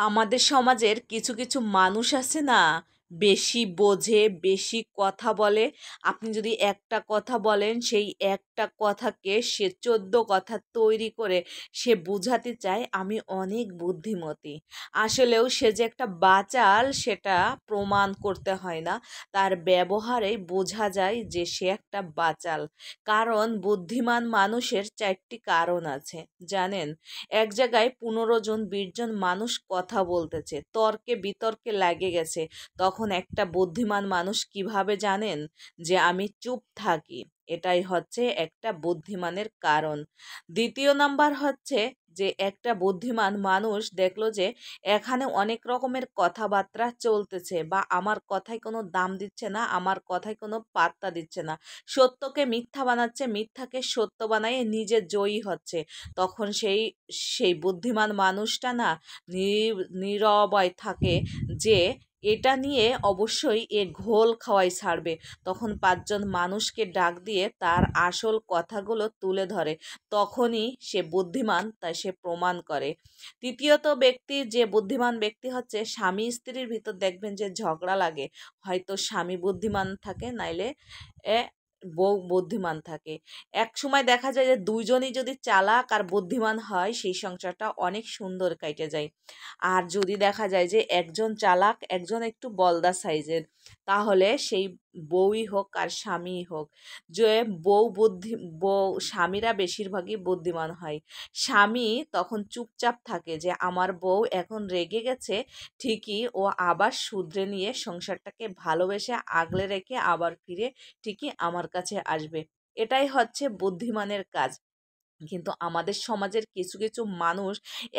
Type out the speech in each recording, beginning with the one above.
আমাদের সমাজের কিছু কিছু মানুষ আছে না, বেশি বোঝে, বেশি কথা বলে। আপনি যদি একটা কথা বলেন, সেই একটা কথাকে সে ১৪ কথা তৈরি করে সে বুঝাতে চায় আমি অনেক বুদ্ধিমতী। আসলেও সে যে একটা বাচাল সেটা প্রমাণ করতে হয় না, তার ব্যবহারেই বোঝা যায় যে সে একটা বাচাল। কারণ বুদ্ধিমান মানুষের ৪টি কারণ আছে, জানেন? এক জায়গায় ১৫ জন ২০ জন মানুষ কথা বলতেছে, তর্কে বিতর্কে লাগে গেছে, তখন একটা বুদ্ধিমান মানুষ কিভাবে জানেন যে আমি চুপ থাকি। এটাই হচ্ছে একটা বুদ্ধিমানের কারণ। দ্বিতীয় নাম্বার হচ্ছে যে একটা বুদ্ধিমান মানুষ দেখলো যে এখানে অনেক রকমের কথাবার্তা চলতেছে, বা আমার কথায় কোনো দাম দিচ্ছে না, আমার কথায় কোনো পাত্তা দিচ্ছে না, সত্যকে মিথ্যা বানাচ্ছে, মিথ্যাকে সত্য বানায় নিজে জয়ী হচ্ছে। তখন সেই বুদ্ধিমান মানুষটা না নীরবই থাকে যে এটা নিয়ে অবশ্যই এ ঘোল খাওয়াই ছাড়বে। তখন ৫ জন মানুষকে ডাক দিয়ে তার আসল কথাগুলো তুলে ধরে। তখনই সে বুদ্ধিমান, তাই সে প্রমাণ করে। তৃতীয়ত ব্যক্তি, যে বুদ্ধিমান ব্যক্তি হচ্ছে স্বামী স্ত্রীর ভিতর দেখবেন যে ঝগড়া লাগে, হয়তো স্বামী বুদ্ধিমান থাকে, নাইলে এ বউ বুদ্ধিমান থাকে। এক সময় দেখা যায় যে দুইজনই যদি চালাক আর বুদ্ধিমান হয়, সেই সংসারটা অনেক সুন্দর কাইটে যায়। আর যদি দেখা যায় যে একজন চালাক, একজন একটু বলদা সাইজের, তাহলে সেই বউই হোক আর স্বামীই হোক, যে বউ স্বামীরা বেশিরভাগই বুদ্ধিমান হয়। স্বামী তখন চুপচাপ থাকে যে আমার বউ এখন রেগে গেছে, ঠিকই ও আবার শুধরে নিয়ে সংসারটাকে ভালোবেসে আগলে রেখে আবার ফিরে ঠিকই আমার কাছে আসবে। এটাই হচ্ছে বুদ্ধিমানের কাজ। কিন্তু আমাদের সমাজের কিছু কিছু মানুষ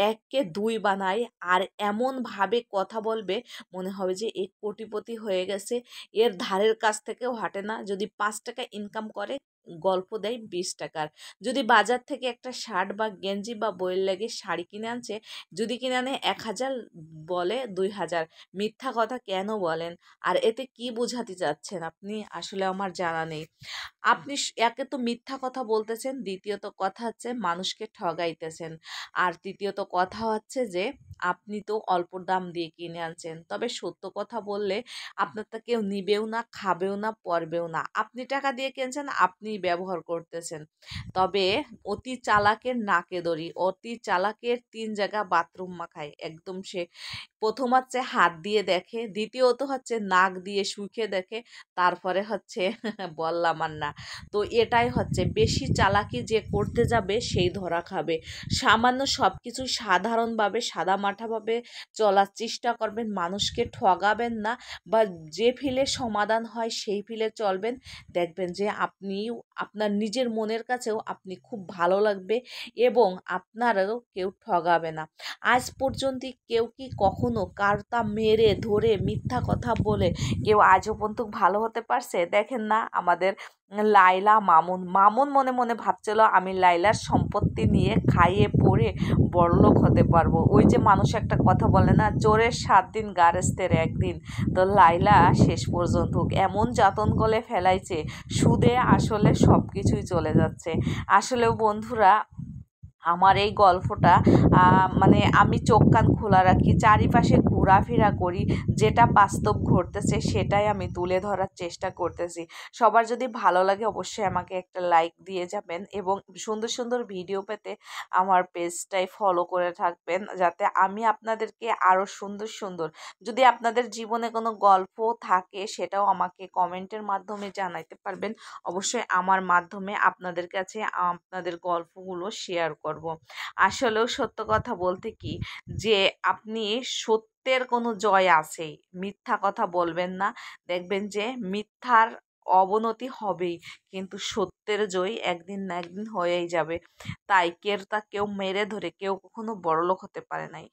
এককে দুই বানায়, আর এমনভাবে কথা বলবে মনে হবে যে এ কোটিপতি হয়ে গেছে, এর ধারের কাছ থেকেও হাঁটে না। যদি ৫ টাকা ইনকাম করে, গল্প দেয় ২০ টাকার। যদি বাজার থেকে একটা শার্ট বা গেঞ্জি বা বইয়ের লেগে শাড়ি কিনে আনছে, যদি কিনে আনে ১,০০০, বলে ২,০০০। মিথ্যা কথা কেন বলেন? আর এতে কি বোঝাতে চাচ্ছেন আপনি? আসলে আমার জানা নেই। আপনি একে তো মিথ্যা কথা বলতেছেন, দ্বিতীয়ত কথা হচ্ছে মানুষকে ঠগাইতেছেন, আর তৃতীয়ত কথা হচ্ছে যে আপনি তো অল্প দাম দিয়ে কিনে আনছেন। তবে সত্য কথা বললে আপনারটা কেউ নিবেও না, খাবেও না, পরবেও না। আপনি টাকা দিয়ে কিনছেন, আপনিই ব্যবহার করতেছেন। তবে অতি চালাকের নাকে দড়ি, অতি চালাকের ৩ জায়গা বাথরুম মাখায়। একদম সে প্রথম হচ্ছে হাত দিয়ে দেখে, দ্বিতীয়ত হচ্ছে নাক দিয়ে শুঁকে দেখে, তারপরে হচ্ছে বললাম আর না। তো এটাই হচ্ছে, বেশি চালাকি যে করতে যাবে সেই ধরা খাবে। সামান্য সব কিছু সাধারণভাবে সাদামাটাভাবে চলার চেষ্টা করবেন, মানুষকে ঠগাবেন না, বা যে ফিলে সমাধান হয় সেই ফিলে চলবেন। দেখবেন যে আপনিও আপনার নিজের মনের কাছেও আপনি খুব ভালো লাগবে, এবং আপনারও কেউ ঠগাবে না। আজ পর্যন্ত কেউ কি কখনো কারটা মেরে ধরে মিথ্যা কথা বলে কেউ আজও পর্যন্ত ভালো হতে পারছে? দেখেন না আমাদের লাইলা মামুন। মামুন মনে মনে ভাবছিল আমি লাইলার সম্পত্তি নিয়ে খাইয়ে পড়ে বড়লোক হতে পারবো। ওই যে মানুষ একটা কথা বলে না, চোরের ৭ দিন গারস্থের ১ দিন। তো লাইলা শেষ পর্যন্ত এমন যাতন গলে ফেলাইছে, সুদে আসলে সব কিছুই চলে যাচ্ছে। আসলেও বন্ধুরা, আমার এই গল্পটা মানে আমি চোখ কান খোলা রাখি, চারিপাশে ঘোরাফেরা করি, যেটা বাস্তব ঘটতেছে সেটাই আমি তুলে ধরার চেষ্টা করতেছি। সবার যদি ভালো লাগে অবশ্যই আমাকে একটা লাইক দিয়ে যাবেন, এবং সুন্দর সুন্দর ভিডিও পেতে আমার পেজটাই ফলো করে থাকবেন, যাতে আমি আপনাদেরকে আরও সুন্দর সুন্দর, যদি আপনাদের জীবনে কোনো গল্প থাকে সেটাও আমাকে কমেন্টের মাধ্যমে জানাইতে পারবেন। অবশ্যই আমার মাধ্যমে আপনাদের কাছে আপনাদের গল্পগুলো শেয়ার করব। আসলেও সত্য কথা বলতে কি, যে আপনি সত্যের কোনো জয় আছেই, মিথ্যা কথা বলবেন না। দেখবেন যে মিথ্যার অবনতি হবেই, কিন্তু সত্যের জয় একদিন না একদিন হয়েই যাবে। তাই কেউ মেরে ধরে কেউ কখনো বড়লোক হতে পারে নাই।